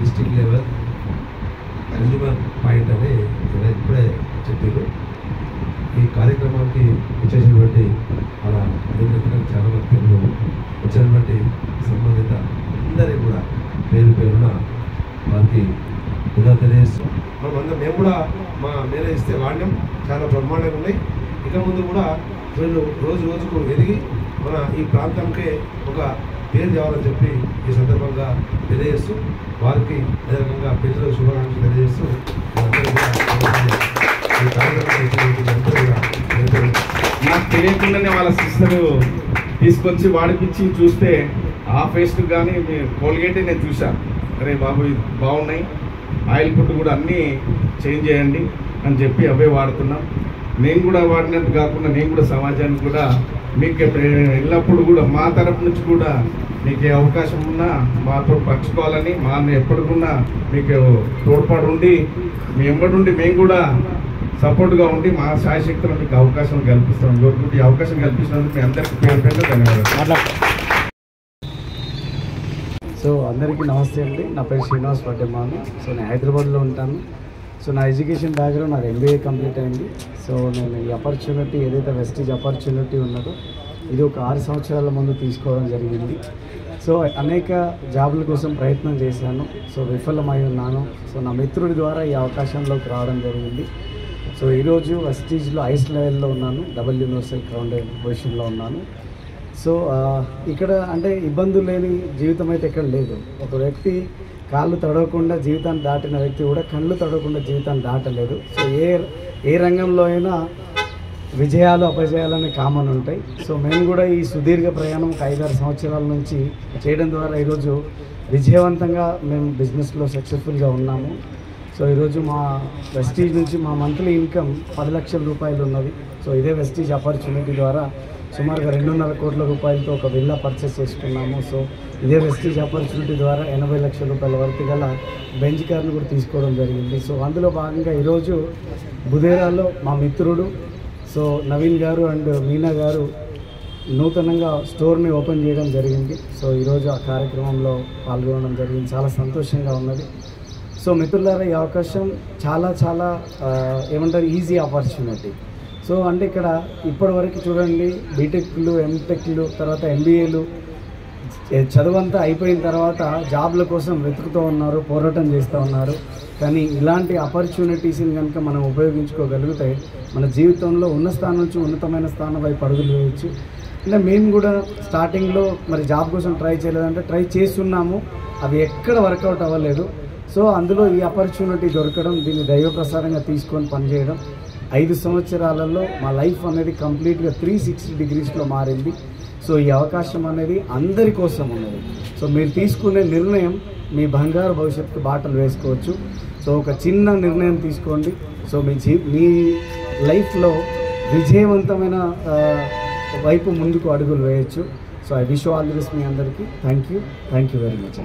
District level consumer point అని ఇప్పుడే చెప్పారు. ఈ కార్యక్రమానికి వచ్చేసినటువంటి మన చాలా మంది తెలుగు వచ్చినటువంటి సంబంధిత అందరికీ కూడా పేరు పేరున వారికి తెలియజేస్తాం. మేము కూడా మా మేర ఇస్తే వాడినాం, చాలా బ్రహ్మాండంగా ఉన్నాయి. ఇక ముందు కూడా వీళ్ళు రోజు రోజుకు ఎదిగి మన ఈ ప్రాంతానికే ఒక పేరు తేవాలని చెప్పి ఈ సందర్భంగా తెలియజేస్తూ వారికి అదే రకంగా పెద్దలు శుభాకాంక్షలు తెలియజేస్తూ నాకు తెలియకుండానే వాళ్ళ సిస్టర్ తీసుకొచ్చి వాడిపించి చూస్తే ఆ పేస్ట్ కానీ కోల్గేట్ నేను చూశాను. అరే బాబు ఇది బాగున్నాయి, ఆయిల్ ఫుడ్ కూడా అన్నీ చేంజ్ చేయండి అని చెప్పి అవే వాడుతున్నాం. నేను కూడా వాడినట్టు కాకుండా నేను కూడా సమాజానికి కూడా మీకు ఎల్లప్పుడు కూడా మా తరపు నుంచి కూడా మీకు అవకాశం ఉన్నా మాతో పంచుకోవాలని, మా ఎప్పటికున్నా మీకు తోడ్పాటు ఉండి మీ ఎంబడి ఉండి మేము కూడా సపోర్ట్గా ఉండి మా శాయశక్తులు మీకు అవకాశం కల్పిస్తాం. ఈ అవకాశం కల్పించినందుకు మీ అందరికీ పేరు పేరున ధన్యవాదాలు. సో అందరికీ నమస్తే అండి. నా పేరు శ్రీనివాస్ పట్టెమాను. సో నేను హైదరాబాద్లో ఉంటాను. సో నా ఎడ్యుకేషన్ బ్యాక్గ్రౌండ్ నాకు MBA కంప్లీట్ అయింది. సో నేను ఈ ఆపర్చునిటీ ఏదైతే వెస్టీజ్ ఆపర్చునిటీ ఉన్నదో ఇది ఒక 6 సంవత్సరాల ముందు తీసుకోవడం జరిగింది. సో అనేక జాబుల కోసం ప్రయత్నం చేశాను. సో విఫలమై ఉన్నాను. సో నా మిత్రుడి ద్వారా ఈ అవకాశంలోకి రావడం జరిగింది. సో ఈరోజు వెస్టీజ్లో ఐస్ లెవెల్లో ఉన్నాను, డబుల్ యూనివర్సల్ క్రౌన్ పొజిషన్లో ఉన్నాను. సో ఇక్కడ అంటే ఇబ్బందులు లేని జీవితం అయితే ఎక్కడ లేదు. ఒక వ్యక్తి కాళ్ళు తడవకుండా జీవితాన్ని దాటిన వ్యక్తి కూడా కళ్ళు తడవకుండా జీవితాన్ని దాటలేదు. సో ఏ రంగంలో అయినా విజయాలు అపజయాలని కామన్ ఉంటాయి. సో మేము కూడా ఈ సుదీర్ఘ ప్రయాణం ఒక 5-6 సంవత్సరాల నుంచి చేయడం ద్వారా ఈరోజు విజయవంతంగా మేము బిజినెస్లో సక్సెస్ఫుల్గా ఉన్నాము. సో ఈరోజు మా వెస్టీజ్ నుంచి మా మంత్లీ ఇన్కమ్ 10 లక్షల రూపాయలు ఉన్నది. సో ఇదే వెస్టీజ్ ఆపర్చునిటీ ద్వారా సుమారుగా 2.5 కోట్ల రూపాయలతో ఒక విల్లా పర్చేస్ చేసుకున్నాము. సో ఇదే వెస్టీజ్ ఆపర్చునిటీ ద్వారా 80 లక్షల రూపాయల వరకు గల బెంచ్ కార్ను కూడా తీసుకోవడం జరిగింది. సో అందులో భాగంగా ఈరోజు బుధేరాలో మా మిత్రుడు సో నవీన్ గారు అండ్ మీనా గారు నూతనంగా స్టోర్ని ఓపెన్ చేయడం జరిగింది. సో ఈరోజు ఆ కార్యక్రమంలో పాల్గొనడం జరిగింది. చాలా సంతోషంగా ఉన్నది. సో మిత్రులారా, ఈ అవకాశం చాలా చాలా ఏమంటారు ఈజీ ఆపర్చునిటీ. సో అంటే ఇక్కడ ఇప్పటివరకు చూడండి బీటెక్లు, ఎంటెక్లు, తర్వాత MBAలు చదువంతా అయిపోయిన తర్వాత జాబ్ల కోసం వెతుకుతూ ఉన్నారు, పోరాటం చేస్తూ ఉన్నారు. కానీ ఇలాంటి ఆపర్చునిటీస్ని కనుక మనం ఉపయోగించుకోగలిగితే మన జీవితంలో ఉన్న స్థానం నుంచి ఉన్నతమైన స్థానం వైపు అడుగులు వేయచ్చు. అంటే మేము కూడా స్టార్టింగ్లో మరి జాబ్ కోసం ట్రై చేయలేదంటే ట్రై చేస్తున్నాము, అవి ఎక్కడ వర్కౌట్ అవ్వలేదు. సో అందులో ఈ ఆపర్చునిటీ దొరకడం, దీన్ని దైవ ప్రసారంగా తీసుకొని పనిచేయడం 5 సంవత్సరాలలో మా లైఫ్ అనేది కంప్లీట్గా 360 డిగ్రీస్లో మారింది. సో ఈ అవకాశం అనేది అందరి కోసం ఉన్నది. సో మీరు తీసుకునే నిర్ణయం మీ బంగారు భవిష్యత్తు బాటలు వేసుకోవచ్చు. సో ఒక చిన్న నిర్ణయం తీసుకోండి. సో మీ లైఫ్లో విజయవంతమైన వైపు ముందుకు అడుగులు వేయచ్చు. So I wish all the best మీ అందరికీ. Thank you very much.